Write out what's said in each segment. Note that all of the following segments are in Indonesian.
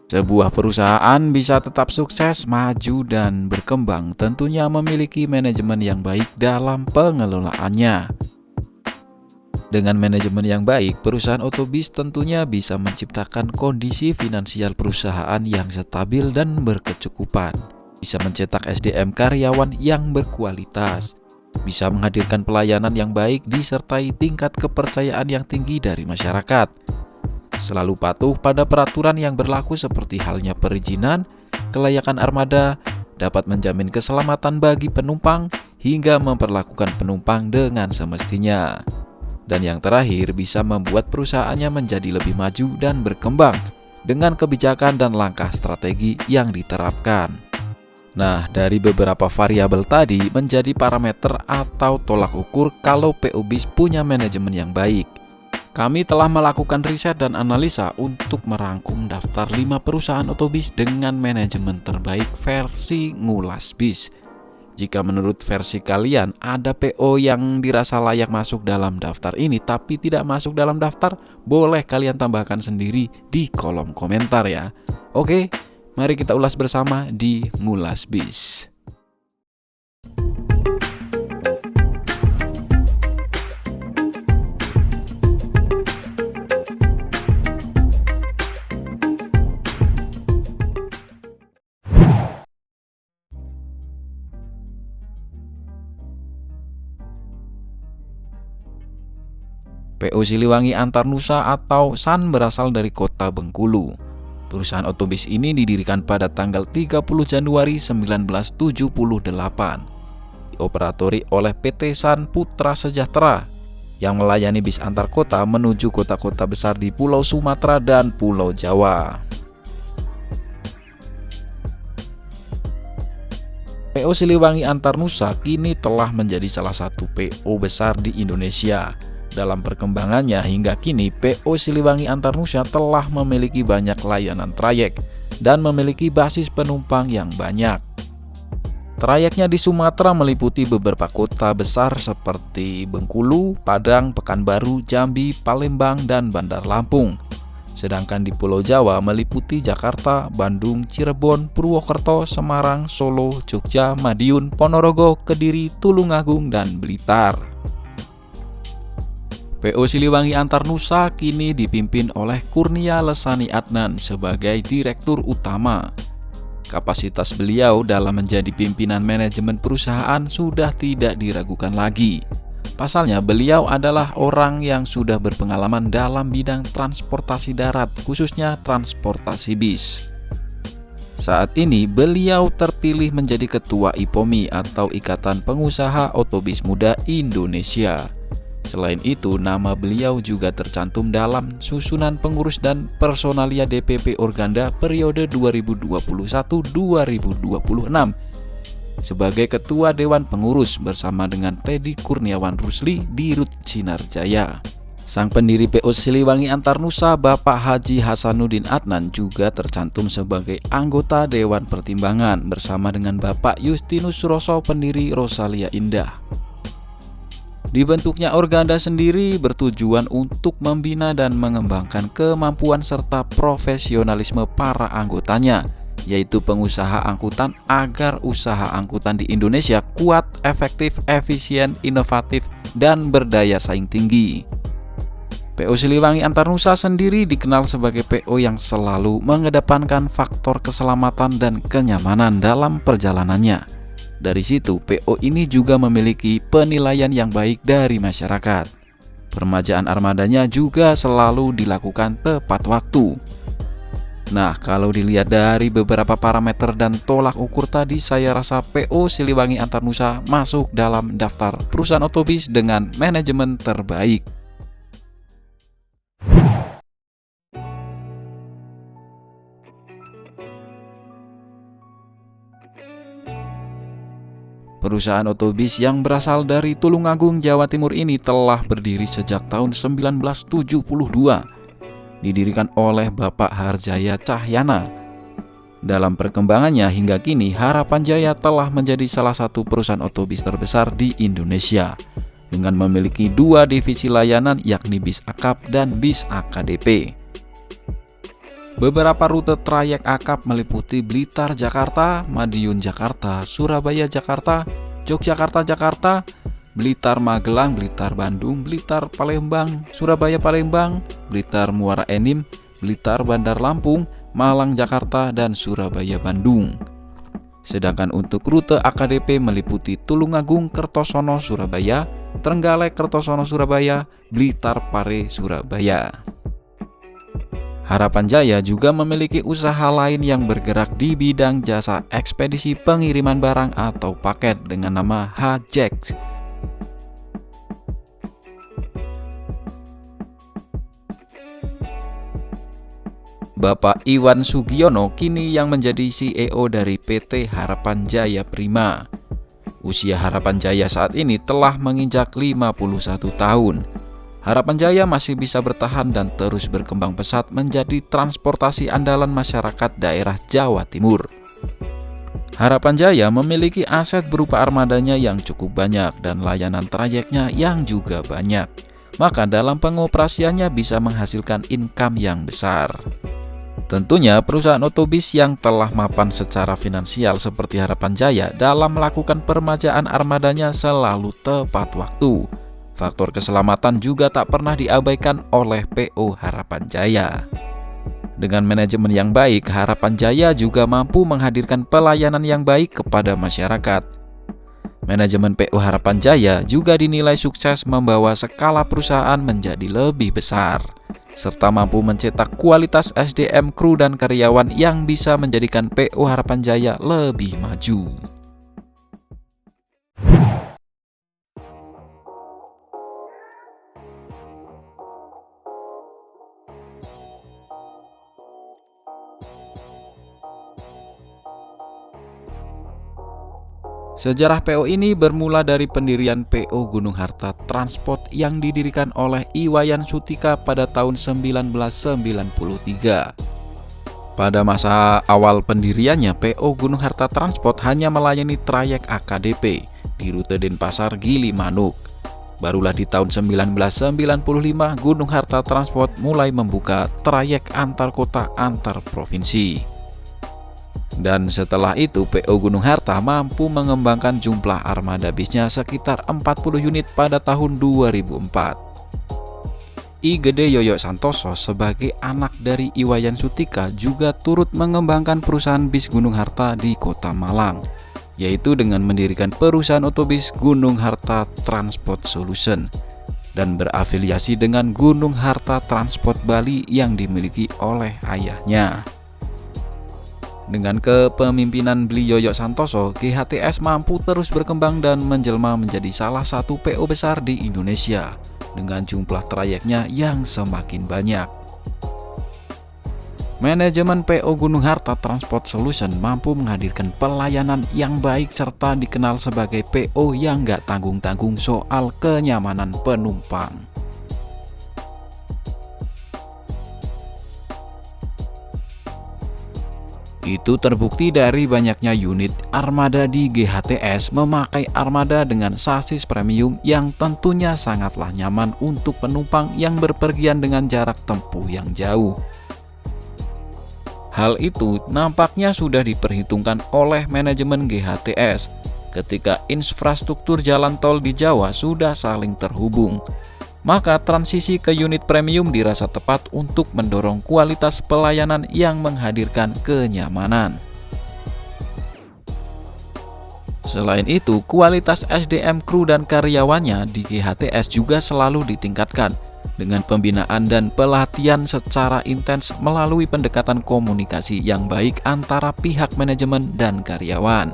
Sebuah perusahaan bisa tetap sukses, maju, dan berkembang tentunya memiliki manajemen yang baik dalam pengelolaannya. Dengan manajemen yang baik, perusahaan otobis tentunya bisa menciptakan kondisi finansial perusahaan yang stabil dan berkecukupan, bisa mencetak SDM karyawan yang berkualitas, bisa menghadirkan pelayanan yang baik disertai tingkat kepercayaan yang tinggi dari masyarakat, selalu patuh pada peraturan yang berlaku seperti halnya perizinan, kelayakan armada, dapat menjamin keselamatan bagi penumpang, hingga memperlakukan penumpang dengan semestinya. Dan yang terakhir, bisa membuat perusahaannya menjadi lebih maju dan berkembang dengan kebijakan dan langkah strategi yang diterapkan. Nah, dari beberapa variabel tadi menjadi parameter atau tolak ukur kalau PO Bis punya manajemen yang baik. Kami telah melakukan riset dan analisa untuk merangkum daftar 5 perusahaan otobis dengan manajemen terbaik versi Ngulas Bis. Jika menurut versi kalian ada PO yang dirasa layak masuk dalam daftar ini tapi tidak masuk dalam daftar, boleh kalian tambahkan sendiri di kolom komentar ya. Oke, mari kita ulas bersama di Ngulas Bis. PO Siliwangi Antarnusa atau SAN berasal dari kota Bengkulu. Perusahaan otobis ini didirikan pada tanggal 30 Januari 1978. Dioperatori oleh PT SAN Putra Sejahtera yang melayani bis antar kota menuju kota-kota besar di Pulau Sumatera dan Pulau Jawa. PO Siliwangi Antarnusa kini telah menjadi salah satu PO besar di Indonesia. Dalam perkembangannya hingga kini, PO Siliwangi Antarnusa telah memiliki banyak layanan trayek dan memiliki basis penumpang yang banyak. Trayeknya di Sumatera meliputi beberapa kota besar seperti Bengkulu, Padang, Pekanbaru, Jambi, Palembang, dan Bandar Lampung. Sedangkan di Pulau Jawa meliputi Jakarta, Bandung, Cirebon, Purwokerto, Semarang, Solo, Jogja, Madiun, Ponorogo, Kediri, Tulungagung, dan Blitar. PO Siliwangi Antarnusa kini dipimpin oleh Kurnia Lesani Adnan sebagai Direktur Utama. Kapasitas beliau dalam menjadi pimpinan manajemen perusahaan sudah tidak diragukan lagi. Pasalnya, beliau adalah orang yang sudah berpengalaman dalam bidang transportasi darat, khususnya transportasi bis. Saat ini, beliau terpilih menjadi Ketua IPOMI atau Ikatan Pengusaha Otobis Muda Indonesia. Selain itu, nama beliau juga tercantum dalam susunan pengurus dan personalia DPP Organda periode 2021-2026 sebagai Ketua Dewan Pengurus bersama dengan Teddy Kurniawan Rusli di Rut Sinarjaya. Sang pendiri PO Siliwangi Antarnusa, Bapak Haji Hasanuddin Adnan, juga tercantum sebagai anggota Dewan Pertimbangan bersama dengan Bapak Justinus Suroso, pendiri Rosalia Indah. Dibentuknya Organda sendiri bertujuan untuk membina dan mengembangkan kemampuan serta profesionalisme para anggotanya, yaitu pengusaha angkutan agar usaha angkutan di Indonesia kuat, efektif, efisien, inovatif, dan berdaya saing tinggi. PO Siliwangi Antarnusa sendiri dikenal sebagai PO yang selalu mengedepankan faktor keselamatan dan kenyamanan dalam perjalanannya. Dari situ, PO ini juga memiliki penilaian yang baik dari masyarakat. Permajaan armadanya juga selalu dilakukan tepat waktu. Nah, kalau dilihat dari beberapa parameter dan tolak ukur tadi, saya rasa PO Siliwangi Antarnusa masuk dalam daftar perusahaan otobis dengan manajemen terbaik. Perusahaan otobis yang berasal dari Tulungagung, Jawa Timur ini telah berdiri sejak tahun 1972. Didirikan oleh Bapak Harjaya Cahyana. Dalam perkembangannya hingga kini, Harapan Jaya telah menjadi salah satu perusahaan otobis terbesar di Indonesia dengan memiliki 2 divisi layanan yakni Bis Akap dan Bis AKDP. Beberapa rute trayek akap meliputi Blitar Jakarta, Madiun Jakarta, Surabaya Jakarta, Yogyakarta Jakarta, Blitar Magelang, Blitar Bandung, Blitar Palembang, Surabaya Palembang, Blitar Muara Enim, Blitar Bandar Lampung, Malang Jakarta, dan Surabaya Bandung. Sedangkan untuk rute AKDP meliputi Tulungagung Kertosono Surabaya, Trenggalek Kertosono Surabaya, Blitar Pare Surabaya. Harapan Jaya juga memiliki usaha lain yang bergerak di bidang jasa ekspedisi pengiriman barang atau paket dengan nama HJEX. Bapak Iwan Sugiono kini yang menjadi CEO dari PT Harapan Jaya Prima. Usia Harapan Jaya saat ini telah menginjak 51 tahun. Harapan Jaya masih bisa bertahan dan terus berkembang pesat menjadi transportasi andalan masyarakat daerah Jawa Timur. Harapan Jaya memiliki aset berupa armadanya yang cukup banyak dan layanan trayeknya yang juga banyak. Maka dalam pengoperasiannya bisa menghasilkan income yang besar. Tentunya perusahaan otobis yang telah mapan secara finansial seperti Harapan Jaya dalam melakukan permajaan armadanya selalu tepat waktu. Faktor keselamatan juga tak pernah diabaikan oleh PO Harapan Jaya. Dengan manajemen yang baik, Harapan Jaya juga mampu menghadirkan pelayanan yang baik kepada masyarakat. Manajemen PO Harapan Jaya juga dinilai sukses membawa skala perusahaan menjadi lebih besar, serta mampu mencetak kualitas SDM, kru dan karyawan yang bisa menjadikan PO Harapan Jaya lebih maju. Sejarah PO ini bermula dari pendirian PO Gunung Harta Transport yang didirikan oleh Iwayan Sutika pada tahun 1993. Pada masa awal pendiriannya, PO Gunung Harta Transport hanya melayani trayek AKDP di rute Denpasar Gilimanuk. Barulah di tahun 1995 Gunung Harta Transport mulai membuka trayek antar kota antar provinsi. Dan setelah itu PO Gunung Harta mampu mengembangkan jumlah armada bisnya sekitar 40 unit pada tahun 2004. I Gede Yoyo Santoso sebagai anak dari Iwayan Sutika juga turut mengembangkan perusahaan bis Gunung Harta di Kota Malang, yaitu dengan mendirikan perusahaan otobis Gunung Harta Transport Solution dan berafiliasi dengan Gunung Harta Transport Bali yang dimiliki oleh ayahnya. Dengan kepemimpinan beliau Yoyo Santoso, GHTS mampu terus berkembang dan menjelma menjadi salah satu PO besar di Indonesia dengan jumlah trayeknya yang semakin banyak. Manajemen PO Gunung Harta Transport Solution mampu menghadirkan pelayanan yang baik serta dikenal sebagai PO yang gak tanggung-tanggung soal kenyamanan penumpang. Itu terbukti dari banyaknya unit armada di GHTS memakai armada dengan sasis premium yang tentunya sangatlah nyaman untuk penumpang yang berpergian dengan jarak tempuh yang jauh. Hal itu nampaknya sudah diperhitungkan oleh manajemen GHTS ketika infrastruktur jalan tol di Jawa sudah saling terhubung. Maka transisi ke unit premium dirasa tepat untuk mendorong kualitas pelayanan yang menghadirkan kenyamanan. Selain itu, kualitas SDM, kru dan karyawannya di GHTS juga selalu ditingkatkan dengan pembinaan dan pelatihan secara intens melalui pendekatan komunikasi yang baik antara pihak manajemen dan karyawan.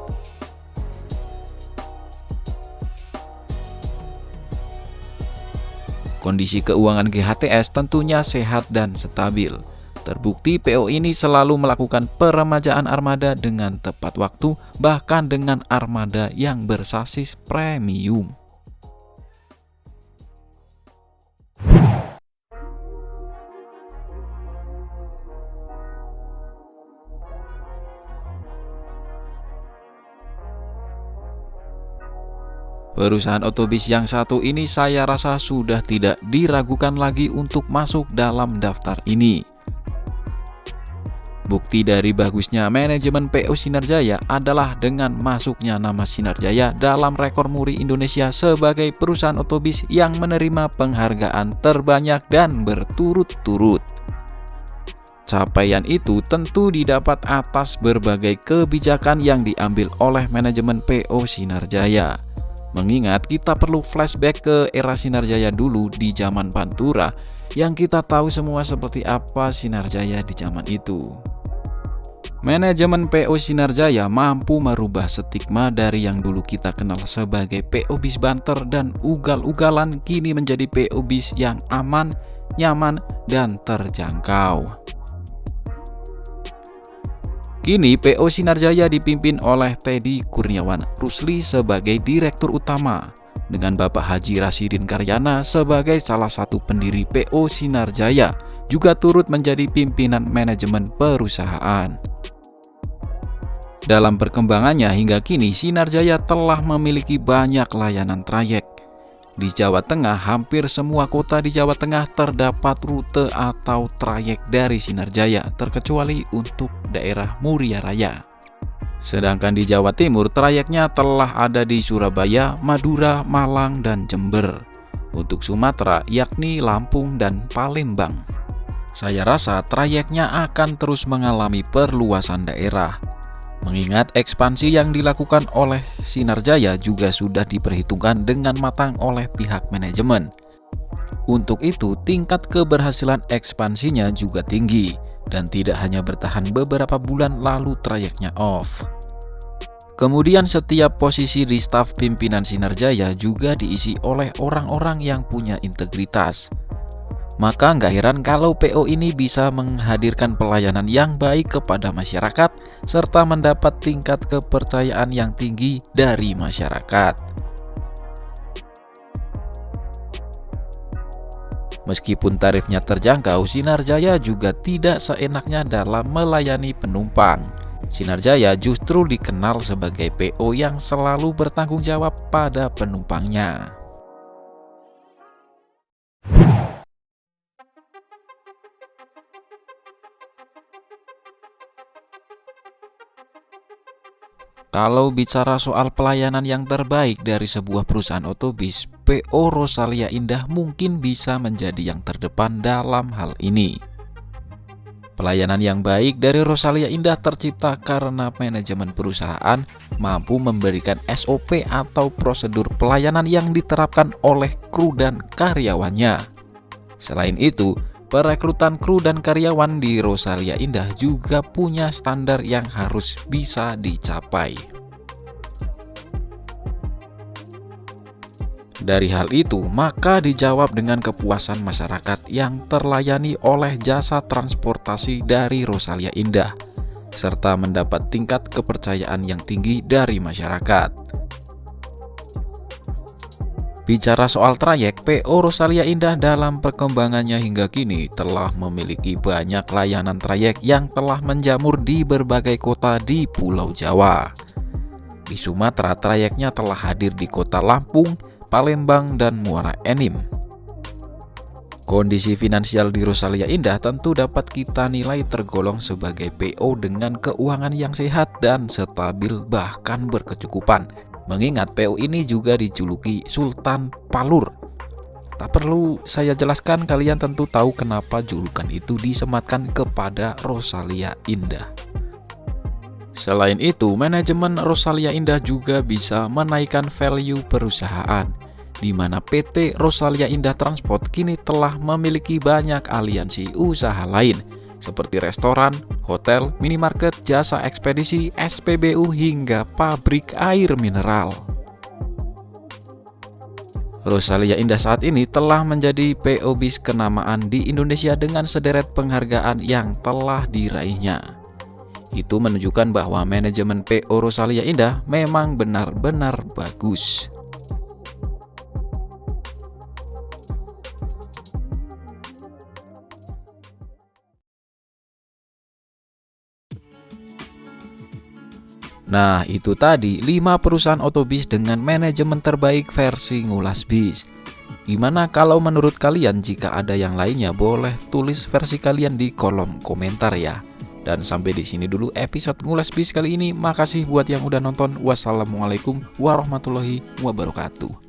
Kondisi keuangan GHTS tentunya sehat dan stabil. Terbukti PO ini selalu melakukan peremajaan armada dengan tepat waktu, bahkan dengan armada yang bersasis premium. Perusahaan otobis yang satu ini saya rasa sudah tidak diragukan lagi untuk masuk dalam daftar ini. Bukti dari bagusnya manajemen PO Sinar Jaya adalah dengan masuknya nama Sinar Jaya dalam rekor muri Indonesia sebagai perusahaan otobis yang menerima penghargaan terbanyak dan berturut-turut. Capaian itu tentu didapat atas berbagai kebijakan yang diambil oleh manajemen PO Sinar Jaya. Mengingat kita perlu flashback ke era Sinar Jaya dulu di zaman Pantura, yang kita tahu semua seperti apa Sinar Jaya di zaman itu. Manajemen PO Sinar Jaya mampu merubah stigma dari yang dulu kita kenal sebagai PO bis banter dan ugal-ugalan kini menjadi PO bis yang aman, nyaman, dan terjangkau. Kini PO Sinar Jaya dipimpin oleh Teddy Kurniawan Rusli sebagai Direktur Utama, dengan Bapak Haji Rasidin Karyana sebagai salah satu pendiri PO Sinar Jaya, juga turut menjadi pimpinan manajemen perusahaan. Dalam perkembangannya hingga kini, Sinar Jaya telah memiliki banyak layanan trayek. Di Jawa Tengah, hampir semua kota di Jawa Tengah terdapat rute atau trayek dari Sinar Jaya, terkecuali untuk daerah Muria Raya. Sedangkan di Jawa Timur, trayeknya telah ada di Surabaya, Madura, Malang, dan Jember. Untuk Sumatera, yakni Lampung dan Palembang. Saya rasa trayeknya akan terus mengalami perluasan daerah. Mengingat ekspansi yang dilakukan oleh Sinar Jaya juga sudah diperhitungkan dengan matang oleh pihak manajemen. Untuk itu, tingkat keberhasilan ekspansinya juga tinggi dan tidak hanya bertahan beberapa bulan lalu trayeknya off. Kemudian setiap posisi di staf pimpinan Sinar Jaya juga diisi oleh orang-orang yang punya integritas. Maka nggak heran kalau PO ini bisa menghadirkan pelayanan yang baik kepada masyarakat serta mendapat tingkat kepercayaan yang tinggi dari masyarakat. Meskipun tarifnya terjangkau, Sinar Jaya juga tidak seenaknya dalam melayani penumpang. Sinar Jaya justru dikenal sebagai PO yang selalu bertanggung jawab pada penumpangnya. Kalau bicara soal pelayanan yang terbaik dari sebuah perusahaan otobis, PO Rosalia Indah mungkin bisa menjadi yang terdepan dalam hal ini. Pelayanan yang baik dari Rosalia Indah tercipta karena manajemen perusahaan mampu memberikan SOP atau prosedur pelayanan yang diterapkan oleh kru dan karyawannya. Selain itu, perekrutan kru dan karyawan di Rosalia Indah juga punya standar yang harus bisa dicapai. Dari hal itu, maka dijawab dengan kepuasan masyarakat yang terlayani oleh jasa transportasi dari Rosalia Indah, serta mendapat tingkat kepercayaan yang tinggi dari masyarakat. Bicara soal trayek, PO Rosalia Indah dalam perkembangannya hingga kini telah memiliki banyak layanan trayek yang telah menjamur di berbagai kota di Pulau Jawa. Di Sumatera, trayeknya telah hadir di kota Lampung, Palembang, dan Muara Enim. Kondisi finansial di Rosalia Indah tentu dapat kita nilai tergolong sebagai PO dengan keuangan yang sehat dan stabil bahkan berkecukupan. Mengingat PO ini juga dijuluki Sultan Palur. Tak perlu saya jelaskan, kalian tentu tahu kenapa julukan itu disematkan kepada Rosalia Indah. Selain itu, manajemen Rosalia Indah juga bisa menaikkan value perusahaan, di mana PT Rosalia Indah Transport kini telah memiliki banyak aliansi usaha lain, seperti restoran, hotel, minimarket, jasa ekspedisi, SPBU, hingga pabrik air mineral. Rosalia Indah saat ini telah menjadi PO bis kenamaan di Indonesia dengan sederet penghargaan yang telah diraihnya. Itu menunjukkan bahwa manajemen PO Rosalia Indah memang benar-benar bagus. Nah, itu tadi 5 perusahaan otobis dengan manajemen terbaik versi Ngulas Bis. Gimana kalau menurut kalian? Jika ada yang lainnya, boleh tulis versi kalian di kolom komentar ya. Dan sampai di sini dulu episode Ngulas Bis kali ini. Makasih buat yang udah nonton. Wassalamualaikum warahmatullahi wabarakatuh.